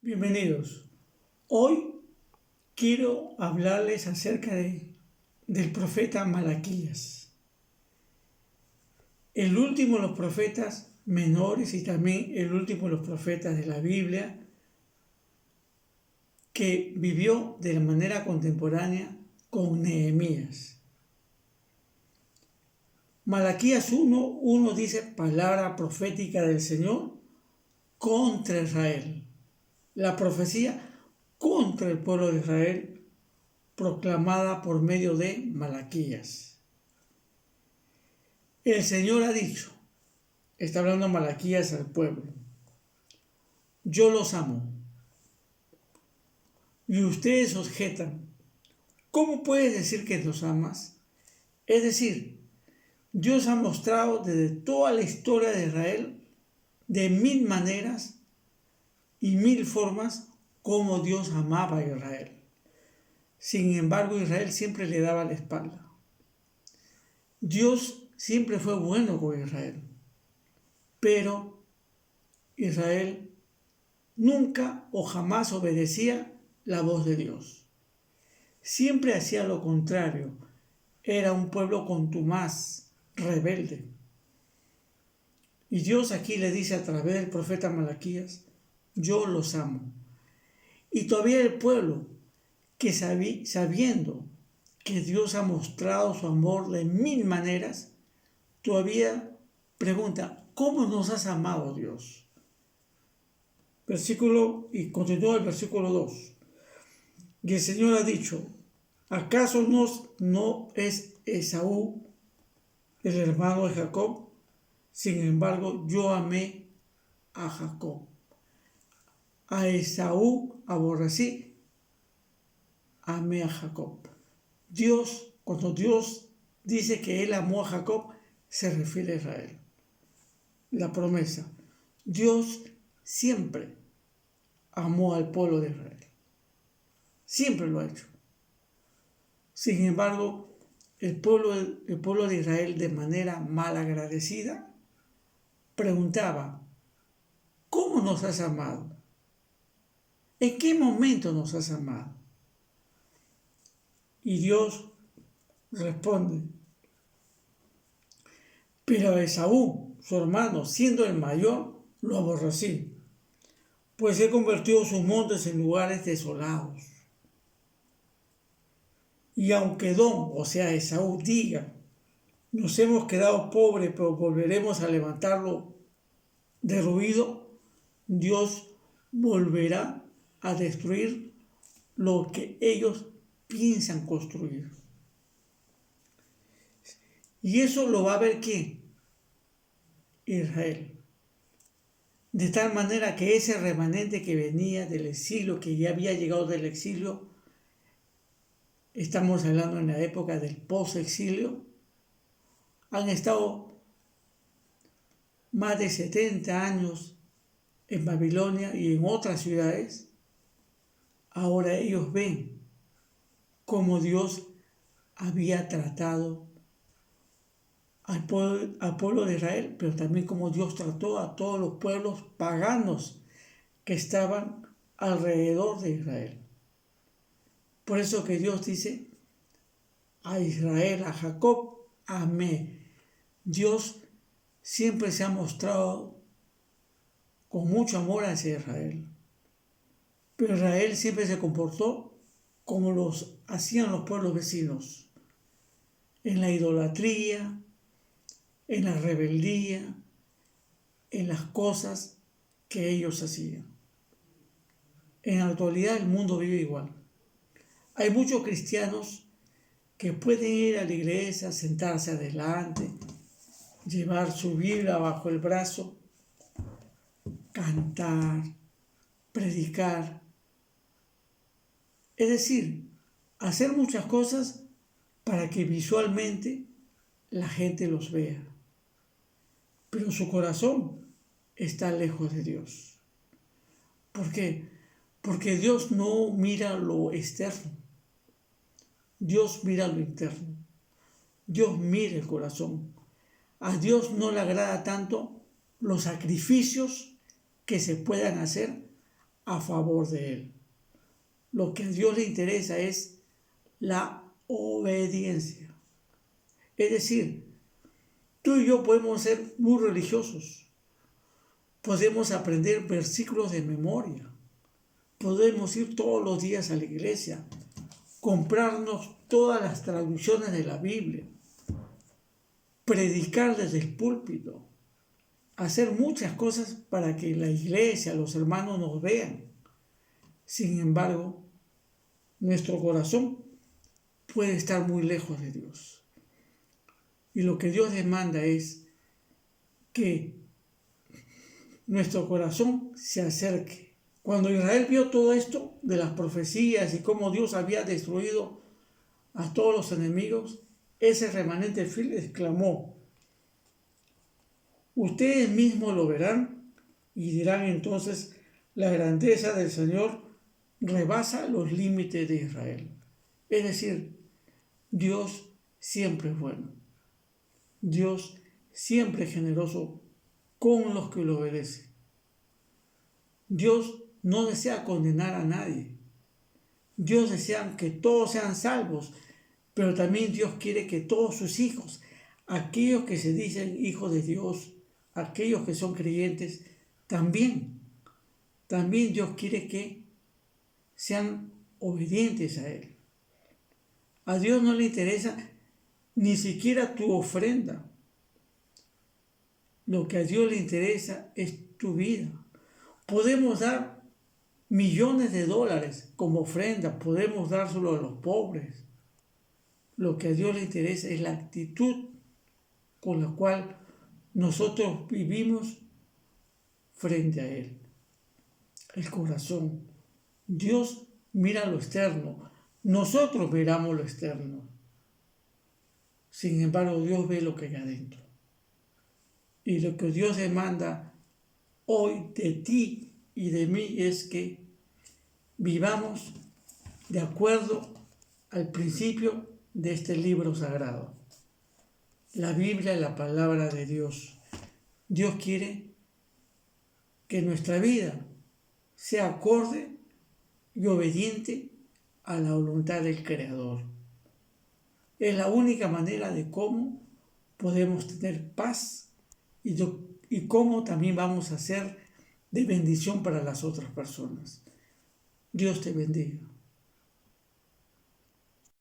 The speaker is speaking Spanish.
Bienvenidos. Hoy quiero hablarles acerca del profeta Malaquías, el último de los profetas menores y también el último de los profetas de la Biblia que vivió de la manera contemporánea con Nehemías. Malaquías 1:1 dice palabra profética del Señor contra Israel. La profecía contra el pueblo de Israel proclamada por medio de Malaquías. El Señor ha dicho, está hablando Malaquías al pueblo, yo los amo. Y ustedes objetan, ¿cómo puedes decir que los amas? Es decir, Dios ha mostrado desde toda la historia de Israel de 1000 maneras y 1000 formas cómo Dios amaba a Israel. Sin embargo, Israel siempre le daba la espalda. Dios siempre fue bueno con Israel, pero Israel nunca o jamás obedecía la voz de Dios. Siempre hacía lo contrario. Era un pueblo contumaz, rebelde. Y Dios aquí le dice a través del profeta Malaquías, yo los amo. Y todavía el pueblo, que sabiendo que Dios ha mostrado su amor de 1000 maneras, todavía pregunta, ¿cómo nos has amado, Dios? Y continúa el versículo 2. Y el Señor ha dicho, ¿acaso no es Esaú el hermano de Jacob? Sin embargo, yo amé a Jacob. A Esaú aborrecí, amé a Jacob. Cuando Dios dice que Él amó a Jacob, se refiere a Israel. La promesa. Dios siempre amó al pueblo de Israel. Siempre lo ha hecho. Sin embargo, el pueblo de Israel, de manera malagradecida, preguntaba, ¿cómo nos has amado? ¿En qué momento nos has amado? Y Dios responde, pero a Esaú, su hermano, siendo el mayor, lo aborrecí, pues he convertido sus montes en lugares desolados. Y aunque Edom, o sea Esaú, diga, nos hemos quedado pobres, pero volveremos a levantarlo derruido, Dios volverá a destruir lo que ellos piensan construir. Y eso lo va a ver ¿quién? Israel. De tal manera que ese remanente que venía del exilio, que ya había llegado del exilio, estamos hablando en la época del post-exilio, han estado más de 70 años en Babilonia y en otras ciudades. Ahora ellos ven cómo Dios había tratado al pueblo de Israel, pero también cómo Dios trató a todos los pueblos paganos que estaban alrededor de Israel. Por eso que Dios dice, a Israel, a Jacob, amé. Dios siempre se ha mostrado con mucho amor hacia Israel. Pero Israel siempre se comportó como los hacían los pueblos vecinos, en la idolatría, en la rebeldía, en las cosas que ellos hacían. En la actualidad el mundo vive igual. Hay muchos cristianos que pueden ir a la iglesia, sentarse adelante, llevar su Biblia bajo el brazo, cantar, predicar. Es decir, hacer muchas cosas para que visualmente la gente los vea. Pero su corazón está lejos de Dios. ¿Por qué? Porque Dios no mira lo externo. Dios mira lo interno. Dios mira el corazón. A Dios no le agrada tanto los sacrificios que se puedan hacer a favor de Él. Lo que a Dios le interesa es la obediencia. Es decir, tú y yo podemos ser muy religiosos, podemos aprender versículos de memoria, podemos ir todos los días a la iglesia, comprarnos todas las traducciones de la Biblia, predicar desde el púlpito, hacer muchas cosas para que la iglesia, los hermanos nos vean. Sin embargo, nuestro corazón puede estar muy lejos de Dios. Y lo que Dios demanda es que nuestro corazón se acerque. Cuando Israel vio todo esto de las profecías y cómo Dios había destruido a todos los enemigos, ese remanente fiel exclamó: ustedes mismos lo verán y dirán entonces, la grandeza del Señor rebasa los límites de Israel. Es decir, Dios siempre es bueno. Dios siempre es generoso con los que lo obedecen. Dios no desea condenar a nadie. Dios desea que todos sean salvos, pero también Dios quiere que todos sus hijos, aquellos que se dicen hijos de Dios, aquellos que son creyentes, también Dios quiere que sean obedientes a Él. A Dios no le interesa ni siquiera tu ofrenda. Lo que a Dios le interesa es tu vida. Podemos dar millones de dólares como ofrenda, podemos dárselo a los pobres. Lo que a Dios le interesa es la actitud con la cual nosotros vivimos frente a Él. El corazón. Dios mira lo externo, nosotros miramos lo externo. Sin embargo, Dios ve lo que hay adentro. Y lo que Dios demanda hoy de ti y de mí es que vivamos de acuerdo al principio de este libro sagrado. La Biblia es la palabra de Dios. Dios quiere que nuestra vida sea acorde y obediente a la voluntad del Creador. Es la única manera de cómo podemos tener paz y cómo también vamos a ser de bendición para las otras personas. Dios te bendiga.